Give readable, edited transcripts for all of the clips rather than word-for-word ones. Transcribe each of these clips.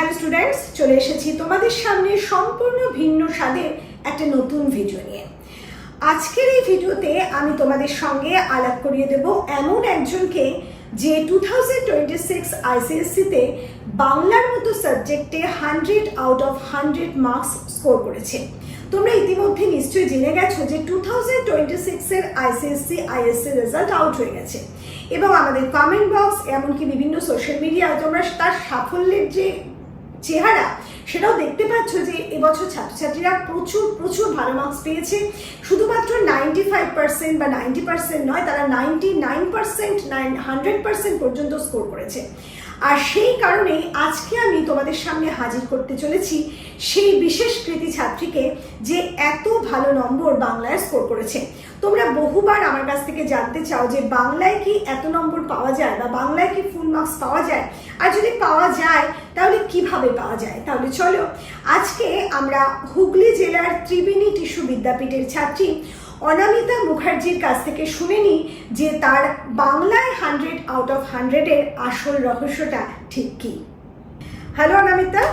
Hello students, চলে এসেছি তোমাদের সামনে সম্পূর্ণ ভিন্ন স্বাদের একটা নতুন ভিডিও নিয়ে। আজকের এই ভিডিওতে আমি তোমাদের সঙ্গে আলাপ করিয়ে দেব এমন একজনকে যে 2026 আইসিএসসিতে বাংলার মতো সাবজেক্টে 100 আউট অফ 100 মার্কস স্কোর করেছে। তোমরা ইতিমধ্যে নিশ্চয়ই জেনে গেছো যে 2026 এর আইসিএসসি আইএসসি রেজাল্ট আউট হয়ে গেছে এবং আমাদের কমেন্ট বক্স এমনকি বিভিন্ন সোশ্যাল মিডিয়ায় তোমরা তার সাফল্যের যে চেহারা সেটাও দেখতে পাচ্ছ যে এবছর ছাত্রছাত্রীরা প্রচুর ভালো মার্কস পেয়েছে। শুধুমাত্র 95% বা 90% নয়, তারা 99%, 100% পর্যন্ত স্কোর করেছে। আর সেই কারণেই আজকে আমি তোমাদের সামনে হাজির করতে চলেছি সেই বিশেষ কৃতি ছাত্রীকে যে এত ভালো নম্বর বাংলায় স্কোর করেছে। তোমরা বহুবার আমার কাছ থেকে জানতে চাও যে বাংলায় কি এত নম্বর পাওয়া যায় বা বাংলায় কি ফুল মার্কস পাওয়া যায়, আর যদি পাওয়া যায় তাহলে কিভাবে পাওয়া যায়। তাহলে চলো আজকে আমরা হুগলি জেলার ত্রিবেণী টিস্যু বিদ্যাপীঠের ছাত্রী অনামিতা মুখার্জির কাছ থেকে শুনে নিই যে তার বাংলায় 100 আউট অফ 100 এর আসল রহস্যটা ঠিক কি। হ্যালো অনামিতা,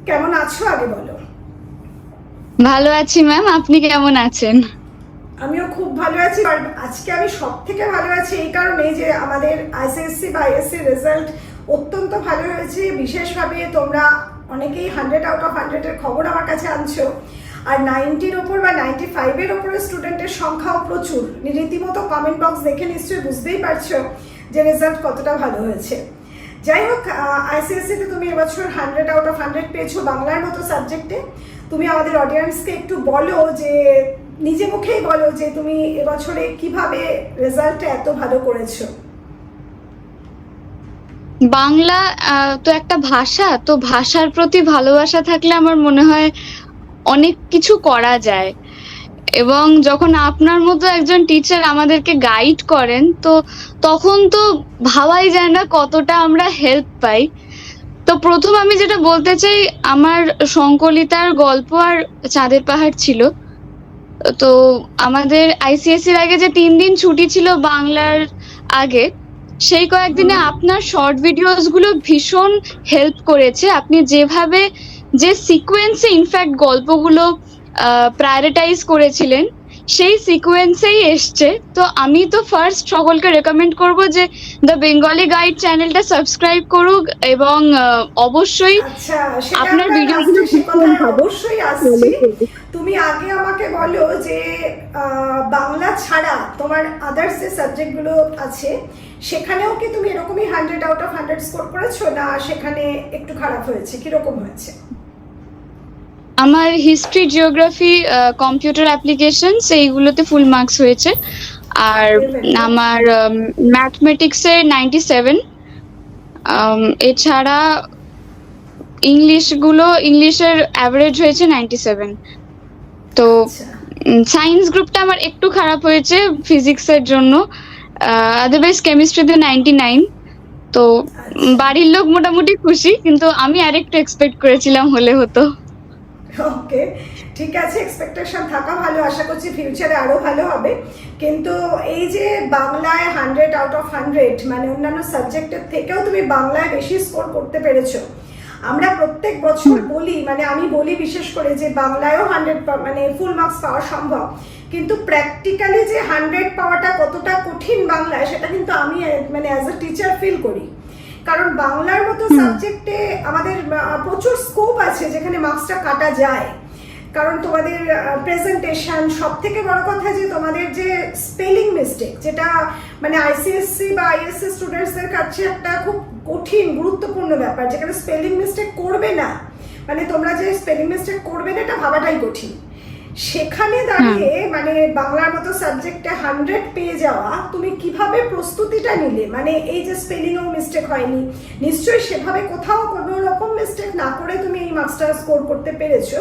কেমন আছো আগে বলো। ভালো আছি ম্যাম, আপনি কেমন আছেন? আমিও খুব ভালো আছি। আর আজকে আমি সব থেকে ভালো আছি এই কারণে যে আমাদের আইসিএসসি বা আইএসসি রেজাল্ট অত্যন্ত ভালো হয়েছে। বিশেষভাবে তোমরা অনেকেই 100 আউট অফ 100 এর খবর আমার কাছে আনছো, আর 90-র ওপর বা 95-এর ওপরে স্টুডেন্টের সংখ্যাও প্রচুর। রীতিমতো কমেন্ট বক্স দেখে নিশ্চয়ই বুঝতেই পারছো যে রেজাল্ট কতটা ভালো হয়েছে। যাই হোক, আইসিএসসিতে তুমি এবছর 100 আউট অফ 100 পেয়েছো বাংলার মতো সাবজেক্টে। তুমি আমাদের অডিয়েন্সকে একটু বলো, যে নিজে মুখেই বলো যে তুমি এবছরে কিভাবে রেজাল্টটা এত ভালো করেছো। বাংলা তো একটা ভাষা, তো ভাষার প্রতি ভালোবাসা থাকলে আমার মনে হয় অনেক কিছু করা যায়। এবং যখন আপনার মতো একজন টিচার আমাদেরকে গাইড করেন, তো তখন তো ভাবাই যায় না কতটা আমরা হেল্প পাই। তো প্রথম আমি যেটা বলতে চাই, আমার সংকলিতার গল্প আর চাঁদের পাহাড় ছিল। তো আমাদের আইসিএসসির আগে যে 3 দিন ছুটি ছিল বাংলার আগে, সেই কয়েকদিনে আপনার শর্ট ভিডিওস গুলো ভীষণ হেল্প করেছে। আপনি যেভাবে যে সিকোয়েন্সে ইনফ্যাক্ট গল্পগুলো প্রায়োরিটাইজ করেছিলেন, সেই সিকোয়েন্সেই এসছে। তো আমি তো ফার্স্ট সকলকে রেকমেন্ড করব যে দ্য বেঙ্গলি গাইড চ্যানেলটা সাবস্ক্রাইব করুক এবং অবশ্যই আচ্ছা, আপনার ভিডিওগুলো অবশ্যই আসছি। তুমি আগে আমাকে বলো যে বাংলা ছাড়া তোমার আদার্স যে সাবজেক্টগুলো আছে সেখানেও কি তুমি এরকমই 100 আউট অফ 100 স্কোর করেছো, না সেখানে একটু খারাপ হয়েছে, কিরকম হয়েছে? আমার হিস্ট্রি, জিওগ্রাফি, কম্পিউটার অ্যাপ্লিকেশন এইগুলোতে ফুল মার্কস হয়েছে। আর আমার ম্যাথমেটিক্সে 97। এছাড়া ইংলিশের অ্যাভারেজ হয়েছে 97। তো সায়েন্স গ্রুপটা আমার একটু খারাপ হয়েছে ফিজিক্সের জন্য, আদারওয়াইজ কেমিস্ট্রিতে 99। তো বাড়ির লোক মোটামুটি খুশি, কিন্তু আমি আরেকটু এক্সপেক্ট করেছিলাম হলে হতো। ওকে, ঠিক আছে, এক্সপেকটেশন থাকা ভালো। আশা করছি ফিউচারে আরো ভালো হবে। কিন্তু এই যে বাংলায় 100 আউট অফ 100, মানে অন্যান্য সাবজেক্টের থেকেও তুমি বাংলায় বেশি স্কোর করতে পেরেছো। আমরা প্রত্যেক বছর বলি, মানে আমি বলি বিশেষ করে, যে বাংলায়ও 100 মানে ফুল মার্কস পাওয়া সম্ভব, কিন্তু প্র্যাকটিক্যালি যে 100 পাওয়াটা কতটা কঠিন বাংলায়, সেটা কিন্তু আমি মানে অ্যাজ এ টিচার ফিল করি। কারণ বাংলার মতো সাবজেক্টে আমাদের প্রচুর স্কোপ আছে যেখানে মার্কসটা কাটা যায়। কারণ তোমাদের প্রেজেন্টেশন, সব থেকে বড় কথা যে তোমাদের যে স্পেলিং মিস্টেক, যেটা মানে আইসিএসসি বা আইএসসি স্টুডেন্টসদের কাছে একটা খুব কঠিন গুরুত্বপূর্ণ ব্যাপার, যেখানে স্পেলিং মিস্টেক করবে না, মানে তোমরা যে স্পেলিং মিস্টেক করবে না এটা ভাবাটাই কঠিন। সেখানে দাঁড়িয়ে মানে বাংলার মতো সাবজেক্টে 100 পেয়ে যাওয়া, তুমি কিভাবে প্রস্তুতিটা নিলে? মানে এই যে স্পেলিংও মিস্টেক হয়নি, নিশ্চয়ই সেভাবে কোথাও কোনো রকম মিস্টেক না করে তুমি এই মার্কসটা স্কোর করতে পেরেছো।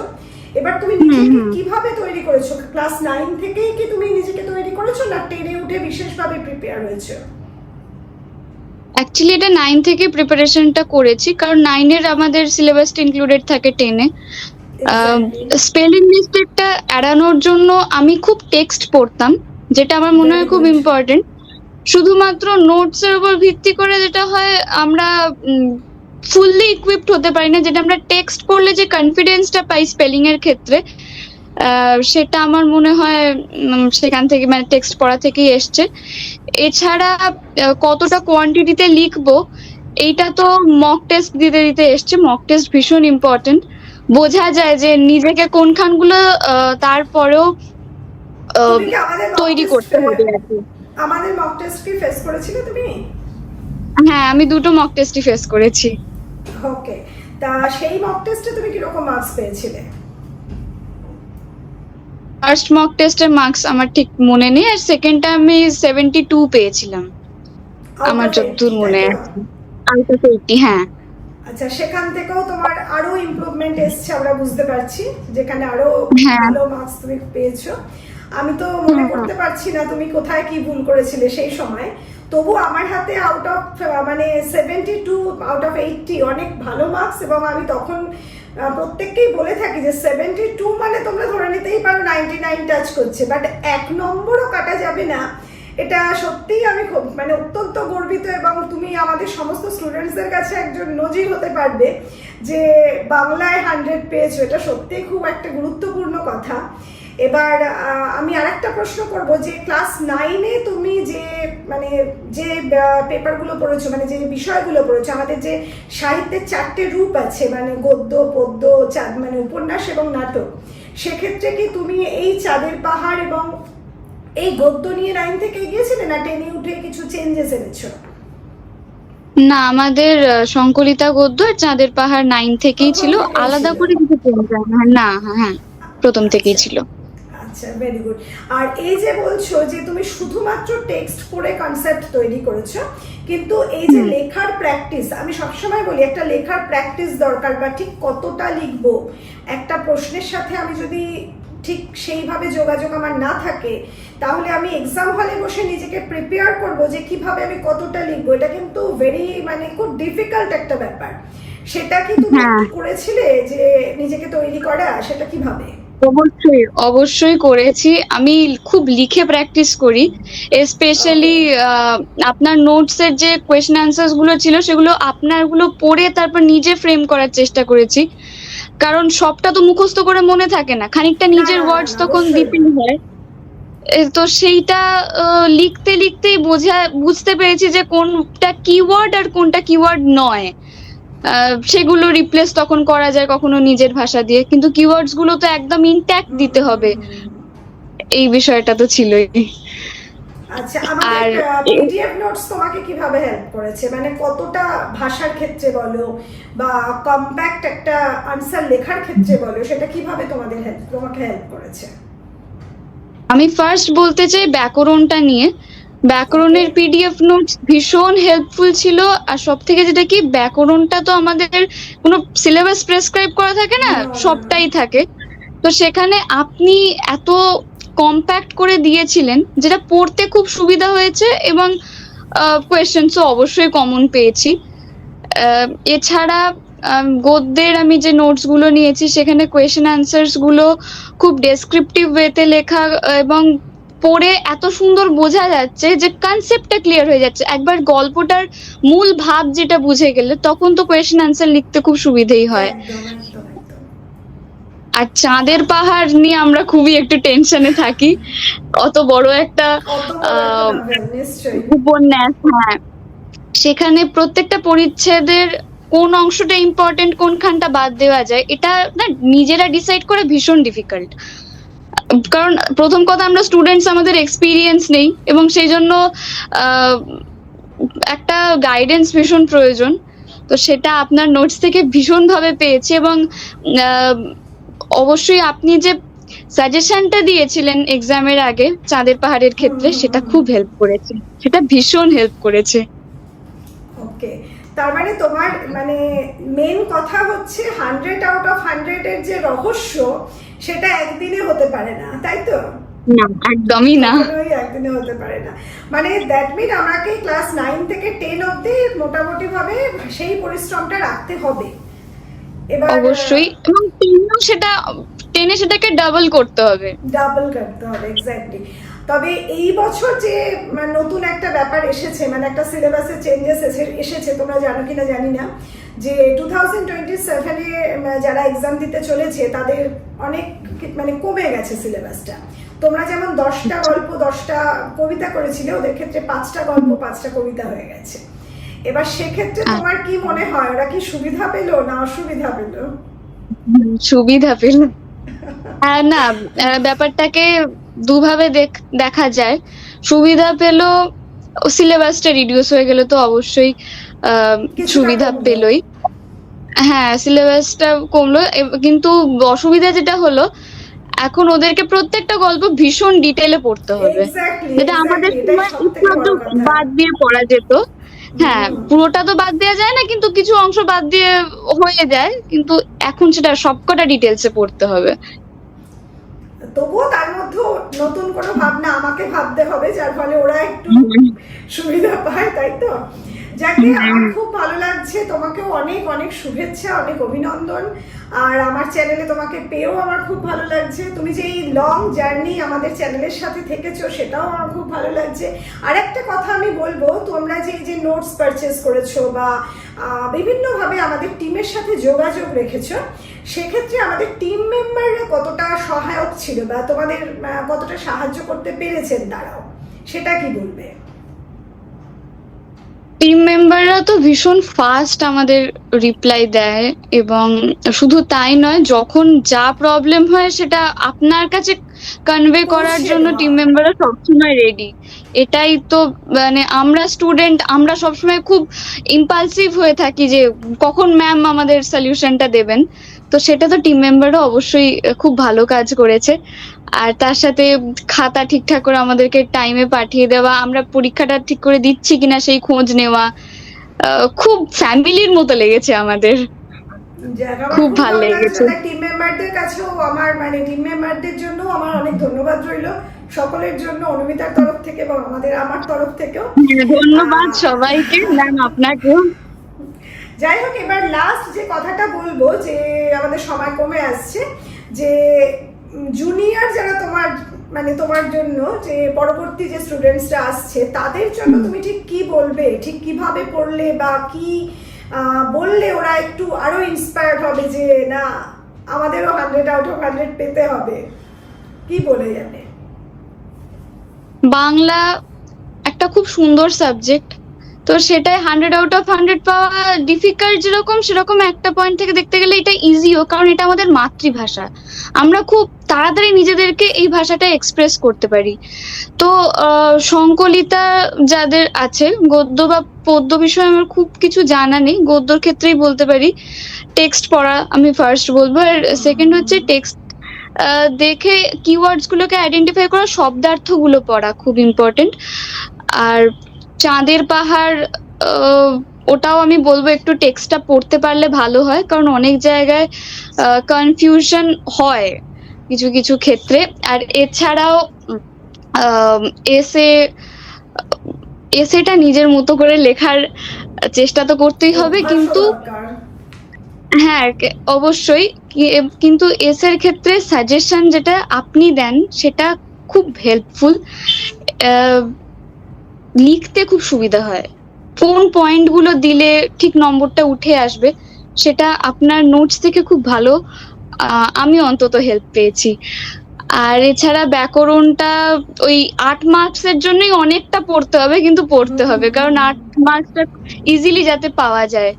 এবার তুমি নিজেকে কিভাবে তৈরি করেছো? ক্লাস 9 থেকেই কি তুমি নিজেকে তৈরি করেছো, না 10-এ উঠে বিশেষভাবে প্রিপেয়ার হয়েছো? অ্যাকচুয়ালি এটা 9 থেকে প্রিপারেশনটা করেছি, কারণ 9-এর আমাদের সিলেবাসটা ইনক্লুডেড থাকে 10-এ। স্পেলিং মিস্টেকটা এড়ানোর জন্য আমি খুব টেক্সট পড়তাম, যেটা আমার মনে হয় খুব ইম্পর্টেন্ট। শুধুমাত্র নোটসের উপর ভিত্তি করে যেটা হয়, আমরা ফুললি ইকুইপড হতে পারি না, যেটা আমরা টেক্সট করলে যে কনফিডেন্সটা পাই স্পেলিং এর ক্ষেত্রে, সেটা আমার মনে হয় সেখান থেকে মানে টেক্সট পড়া থেকেই এসছে। এছাড়া কতটা কোয়ান্টিটিতে লিখবো এইটা তো মক টেস্ট দিতে দিতে এসছে। মক টেস্ট ভীষণ ইম্পর্টেন্ট, বোঝা যায় যে নিজেকে কোনখানগুলো তারপরেও তুমি কি আমাদের mock তৈরি test করতে হবে আর কি। আমাদের মক টেস্ট কি ফেস করেছিলে তুমি? হ্যাঁ, আমি দুটো মক টেস্টই ফেস করেছি। ওকে, তা সেই মক টেস্টে তুমি কিরকম মার্কস পেয়েছিলে? ফার্স্ট মক টেস্টের মার্কস আমার ঠিক মনে নেই, আর সেকেন্ডটা আমি 72 পেয়েছিলাম আমার যতদূর মনে আছে, আউট অফ 80। হ্যাঁ আচ্ছা, সেখান থেকেও তোমার আরো ইমপ্রুভমেন্ট এসছে আমরা বুঝতে পারছি, যেখানে আরো হ্যাঁ। ভালো মার্কস তুমি পেয়েছো। আমি তো মনে করতে পারছি না তুমি কোথায় কি ভুল করেছিলে সেই সময়, তবু আমার হাতে আউট অফ মানে 72 আউট অফ 80 অনেক ভালো মার্কস। এবং আমি তখন প্রত্যেককেই বলে থাকি যে 72 মানে তোমরা ধরে নিতেই পারো 99 টাচ করছে, বাট 1 নম্বরও কাটা যাবে না। এটা সত্যিই আমি খুব মানে অত্যন্ত গর্বিত, এবং তুমি আমাদের সমস্ত স্টুডেন্টসদের কাছে একজন নজির হতে পারবে যে বাংলায় 100 পেয়েছো। এটা সত্যিই খুব একটা গুরুত্বপূর্ণ কথা। এবার আমি আরেকটা প্রশ্ন করব যে ক্লাস 9-এ তুমি যে মানে যে পেপারগুলো পড়েছো, মানে যে বিষয়গুলো পড়েছো, আমাদের যে সাহিত্যের 4টে রূপ আছে, মানে গদ্য, পদ্য, মানে উপন্যাস এবং নাটক, সেক্ষেত্রে কি তুমি এই চাঁদের পাহাড় এবং এই গদ্য নিয়ে 9 থেকে এগিয়েছিলে, না 10-এ উঠে কিছু চেঞ্জেস এনেছো? না, আমাদের সংকলিতা গদ্য আর চাঁদের পাহাড় 9 থেকেই ছিল, আলাদা করে কিছু চেঞ্জ হয় না। না, হ্যাঁ, প্রথম থেকেই ছিল। আচ্ছা, ভেরি গুড। আর এই যে বলছো যে তুমি শুধুমাত্র টেক্সট পড়ে কনসেপ্ট তৈরি করেছো, কিন্তু এই যে লেখার প্র্যাকটিস, আমি সবসময় বলি একটা লেখার প্র্যাকটিস দরকার, বা ঠিক কতটা লিখবো একটা প্রশ্নের সাথে আমি যদি ঠিক সেইভাবে যোগাযোগ আমার না থাকে, তাহলে আমি এক্সাম হলে বসে নিজেকে প্রিপেয়ার করব যে কিভাবে আমি কতটা লিখবো, এটা কিন্তু ভেরি মানে খুব ডিফিকাল্ট একটা ব্যাপার। সেটা কি তুমি করেছিলে যে নিজেকে তৈরি করা, সেটা কিভাবে? অবশ্যই অবশ্যই করেছি। আমি খুব লিখে প্র্যাকটিস করি, স্পেশালি আপনার নোটস এর যে কোয়েশ্চেন অ্যান্সার্স গুলো ছিল সেগুলো আপনার গুলো পড়ে তারপর নিজে ফ্রেম করার চেষ্টা করেছি, কারণ সবটা তো মুখস্থ করে মনে থাকে না, খানিকটা নিজের ওয়ার্ডস তখন ডিপেন্ড হয়। তো সেইটা লিখতে লিখতেই বুঝতে পেরেছি যে কোনটা কিওয়ার্ড আর কোনটা কিওয়ার্ড নয়। সেগুলো রিপ্লেস তখন করা যায় কখনো নিজের ভাষা দিয়ে, কিন্তু কিওয়ার্ডস গুলো তো একদম ইনট্যাক্ট দিতে হবে, এই বিষয়টা তো ছিলই। আচ্ছা, আমাদের পিডিএফ নোটস তোমাকে কিভাবে হেল্প করেছে, মানে কতটা ভাষার ক্ষেত্রে বলো বা কম্প্যাক্ট একটা আনসার লেখার ক্ষেত্রে বলো, সেটা কিভাবে তোমাকে হেল্প করেছে? আমি ফার্স্ট বলতে চাই ব্যাকরণটা নিয়ে। ব্যাকরণের পিডিএফ নোটস ভীষণ হেল্পফুল ছিল। আর সব থেকে যেটা কি, ব্যাকরণটা তো আমাদের কোনো সিলেবাস প্রেসক্রাইব করা থাকে না, সবটাই থাকে। তো সেখানে আপনি এত কম্প্যাক্ট করে দিয়েছিলেন যেটা পড়তে খুব সুবিধা হয়েছে, এবং কোয়েশ্চেন্সও অবশ্যই কমন পেয়েছি। এছাড়া গদ্যের আমি যে নোটস গুলো নিয়েছি সেখানে কোয়েশ্চেন অ্যান্সার্স গুলো খুব ডেসক্রিপটিভ ওয়েতে লেখা, এবং পড়ে এত সুন্দর বোঝা যাচ্ছে যে কনসেপ্টটা ক্লিয়ার হয়ে যাচ্ছে। একবার গল্পটার মূল ভাব যেটা বুঝে গেলে তখন তো কোয়েশ্চেন অ্যান্সার লিখতে খুব সুবিধেই হয়। আর চাঁদের পাহাড় নিয়ে আমরা খুবই একটু টেনশনে থাকি, অত বড় একটা উপন্যাস। হ্যাঁ, সেখানে প্রত্যেকটা পরিচ্ছেদের কোন অংশটা ইম্পর্টেন্ট, কোনখানটা বাদ দেওয়া যায়, এটা না নিজেরা ডিসাইড করে ভীষণ ডিফিকাল্ট। কারণ প্রথম কথা আমরা স্টুডেন্টস, আমাদের এক্সপিরিয়েন্স নেই, এবং সেই জন্য একটা গাইডেন্স ভীষণ প্রয়োজন। তো সেটা আপনার নোটস থেকে ভীষণভাবে পেয়েছি, এবং অবশ্যই আপনি যে সাজেশনটা দিয়েছিলেন এক্সামের আগে চাঁদের পাহাড়ের ক্ষেত্রে, সেটা খুব হেল্প করেছে, সেটা ভীষণ হেল্প করেছে। ওকে, তার মানে তোমার মানে মেন কথা হচ্ছে 100 আউট অফ 100 এর যে রহস্য, সেটা একদিনে হতে পারে না, তাই তো? না, একদমই না, একদিনে হতে পারে না। মানে দ্যাট মিন আমাকে ক্লাস 9 থেকে 10 অবধি মোটামুটি ভাবে সেই পরিশ্রমটা রাখতে হবে। এবার অবশ্যই, এবং 10-এ সেটাকে ডাবল করতে হবে, এক্স্যাক্টলি। তবে এই বছর যে নতুন একটা ব্যাপার এসেছে, মানে একটা সিলেবাসে চেঞ্জেস এসেছে, তোমরা জানো কিনা জানি না, যে 2027-এ যারা এক্সাম দিতে চলেছে তাদের অনেক মানে কমে গেছে সিলেবাসটা। তোমরা যেমন 10টা গল্প 10টা কবিতা করেছিলে, ওদের ক্ষেত্রে 5টা গল্প 5টা কবিতা হয়ে গেছে। এবার সেক্ষেত্রে তোমার কি মনে হয়, ওরা কি সুবিধা পেলো না অসুবিধা পেলো? সুবিধা পেল। না, ব্যাপারটাকে দুভাবে দেখা যায়। সুবিধা পেল, সিলেবাসটা রিডিউস হয়ে গেলে তো অবশ্যই সুবিধা পেলই। হ্যাঁ, সিলেবাসটা কমলো, কিন্তু অসুবিধা যেটা হলো এখন ওদেরকে প্রত্যেকটা গল্প ভীষণ ডিটেলে পড়তে হবে, যেটা আমাদের সময় একটু বাদ দিয়ে পড়া যেত। হ্যাঁ, পুরোটা তো বাদ দেওয়া যায় না, কিন্তু কিছু অংশ বাদ দিয়ে হয়ে যায়, কিন্তু এখন সেটা সবকটা ডিটেলসে পড়তে হবে। তবুও তার মধ্যে নতুন কোনো ভাবনা আমাকে ভাবতে হবে, যার ফলে ওরা একটু সুবিধা পায়, তাই তো? যাকে আমার খুব ভালো লাগছে, তোমাকেও অনেক অনেক শুভেচ্ছা, অনেক অভিনন্দন। আর আমার চ্যানেলে তোমাকে পেয়েও আমার খুব ভালো লাগছে। তুমি যে এই লং জার্নি আমাদের চ্যানেলের সাথে থেকেছো সেটাও আমার খুব ভালো লাগছে। আর একটা কথা আমি বলবো, তোমরা যে এই যে নোটস পারচেস করেছো বা বিভিন্নভাবে আমাদের টিমের সাথে যোগাযোগ রেখেছো, সেক্ষেত্রে আমাদের টিম মেম্বাররা কতটা সহায়ক ছিল বা তোমাদের কতটা সাহায্য করতে পেরেছেন তারাও, সেটা কি বলবে? টিম মেম্বাররা তো ভীষণ ফাস্ট আমাদের রিপ্লাই দেয়, এবং শুধু তাই নয়, যখন যা প্রবলেম হয় সেটা আপনার কাছে কনভে করার জন্য টিম মেম্বাররা সবসময় রেডি। এটাই তো মানে আমরা স্টুডেন্ট, আমরা সবসময় খুব ইম্পালসিভ হয়ে থাকি যে কখন ম্যাম আমাদের সলিউশনটা দেবেন। তো সেটা তো টিম মেম্বাররা অবশ্যই খুব ভালো কাজ করেছে। আর তার সাথে খাতা ঠিকঠাক করে আমাদেরকে টাইমে পাঠিয়ে দেওয়া, আমরা পরীক্ষাটা ঠিক করে দিচ্ছি কিনা সেই খোঁজ নেওয়া, খুব ফ্যামিলির মতো লেগেছে আমাদের, খুব ভালো লেগেছে। টিম মেম্বারদের কাছেও আমার মানে টিম মেম্বারদের জন্য আমার অনেক ধন্যবাদ রইল সকলের জন্য, অনুমিতার তরফ থেকে এবং আমার তরফ থেকেও ধন্যবাদ সবাইকে, ম্যাম আপনাকেও। যাই হোক, এবার লাস্ট যে কথাটা বলবো, যে আমাদের সময় কমে আসছে, যে জুনিয়র যারা তোমার মানে তোমার জন্য যে পরবর্তী যে স্টুডেন্টসরা আসছে তাদের জন্য তুমি ঠিক কি বলবে, ঠিক কিভাবে পড়লে বা কি বললে ওরা একটু আরো ইন্সপায়ার্ড হবে যে না আমাদেরও 100 আউট অফ 100 পেতে হবে, কি বলে যাবে? বাংলা একটা খুব সুন্দর সাবজেক্ট, তো সেটাই 100 আউট অফ 100 পাওয়া ডিফিকাল্ট যেরকম, সেরকম একটা পয়েন্ট থেকে দেখতে গেলে এটা ইজিও, কারণ এটা আমাদের মাতৃভাষা। আমরা খুব তাড়াতাড়ি নিজেদেরকে এই ভাষাটা এক্সপ্রেস করতে পারি। তো সংকলিতা যাদের আছে, গদ্য বা পদ্য বিষয়ে আমার খুব কিছু জানা নেই, গদ্যর ক্ষেত্রেই বলতে পারি। টেক্সট পড়া আমি ফার্স্ট বলবো, আর সেকেন্ড হচ্ছে টেক্সট দেখে কিওয়ার্ডস গুলোকে আইডেন্টিফাই করা, শব্দার্থগুলো পড়া খুব ইম্পর্টেন্ট। আর চাঁদের পাহাড়, ওটাও আমি বলবো একটু টেক্সটটা পড়তে পারলে ভালো হয়, কারণ অনেক জায়গায় কনফিউশন হয় কিছু কিছু ক্ষেত্রে। আর এছাড়াও এসেটা নিজের মতো করে লেখার চেষ্টা তো করতেই হবে, কিন্তু হ্যাঁ অবশ্যই, কিন্তু এসের ক্ষেত্রে সাজেশন যেটা আপনি দেন সেটা খুব হেল্পফুল, লিখতে খুব সুবিধা হয়, কোন পয়েন্ট গুলো দিলে ঠিক নম্বরটা উঠে আসবে সেটা আপনার নোটস থেকে খুব ভালো আমি অন্তত হেল্প পেয়েছি। আর এছাড়া ব্যাকরণটা ওই 8 মার্কসের জন্যই অনেকটা পড়তে হবে, কিন্তু পড়তে হবে, কারণ 8 মার্কসটা ইজিলি যাতে পাওয়া যায়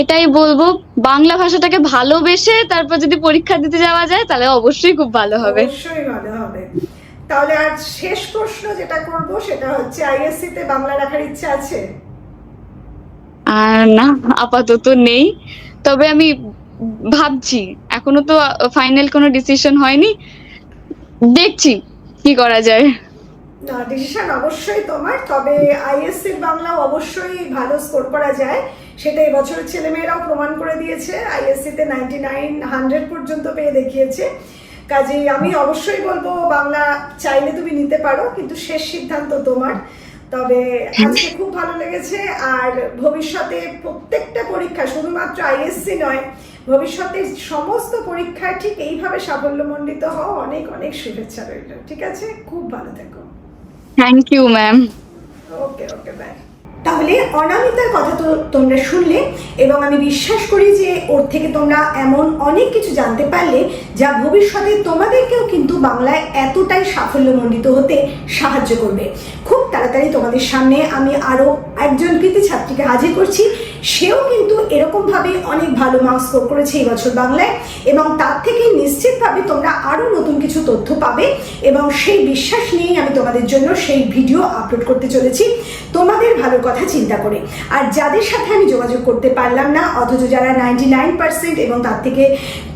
এটাই বলবো। বাংলা ভাষাটাকে ভালোবেসে তারপর যদি পরীক্ষা দিতে যাওয়া যায় তাহলে অবশ্যই খুব ভালো হবে, অবশ্যই ভালো হবে। তাহলে আর শেষ প্রশ্ন যেটা করব সেটা হচ্ছে, আইএসসি তে বাংলা রাখার ইচ্ছা আছে? না, আপাতত নেই, তবে আমি ভাবছি, এখনো তো ফাইনাল কোনো ডিসিশন হয়নি, দেখছি কি করা যায়। না, ডিসিশন অবশ্যই তোমার, তবে আইএসসি বাংলাও অবশ্যই ভালো স্কোর করা যায়, সেটা এবছরের ছেলেমেয়েরাও প্রমাণ করে দিয়েছে। আইএসসি তে 99 100 পর্যন্ত পেয়ে দেখিয়েছে। কাজেই আমি অবশ্যই বলবো বাংলা চাইলে তুমি নিতে পারো, কিন্তু শেষ সিদ্ধান্ত তোমার। তবে আজকে খুব ভালো লেগেছে, আর ভবিষ্যতে প্রত্যেকটা পরীক্ষা, শুধুমাত্র আইএসসি নয়, ভবিষ্যতে সমস্ত পরীক্ষায় ঠিক এইভাবে সাফল্যমণ্ডিত হও। অনেক অনেক শুভেচ্ছা রইল। ঠিক আছে, খুব ভালো থেকো। Thank you ma'am. Okay okay, bye. তাহলে অনামিতার কথা তো তোমরা শুনলে, এবং আমি বিশ্বাস করি যে ওর থেকে তোমরা এমন অনেক কিছু জানতে পারলে যা ভবিষ্যতে তোমাদেরকেও কিন্তু বাংলায় এতটাই সাফল্যমণ্ডিত হতে সাহায্য করবে। খুব তাড়াতাড়ি তোমাদের সামনে আমি আরও একজন কৃতি ছাত্রীকে হাজির করছি। সেও কিন্তু এরকমভাবে অনেক ভালো মার্কস স্কোর করেছে এই বছর বাংলায়, এবং তার থেকে নিশ্চিতভাবে তোমরা আরও নতুন কিছু তথ্য পাবে, এবং সেই বিশ্বাস নিয়েই আমি তোমাদের জন্য সেই ভিডিও আপলোড করতে চলেছি তোমাদের ভালোর কথা চিন্তা করে। আর যাদের সাথে আমি যোগাযোগ করতে পারলাম না, অথচ যারা 99% এবং তার থেকে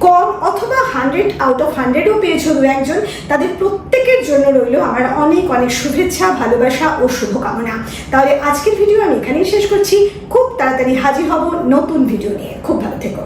কম অথবা 100 আউট অফ 100ও পেয়েছো দু একজন, তাদের প্রত্যেকের জন্য রইল আমার অনেক অনেক শুভেচ্ছা, ভালোবাসা ও শুভকামনা। তাহলে আজকের ভিডিও আমি এখানেই শেষ করছি। খুব তাড়াতাড়ি হাজির হব নতুন ভিডিও নিয়ে। খুব ভালো থেকো।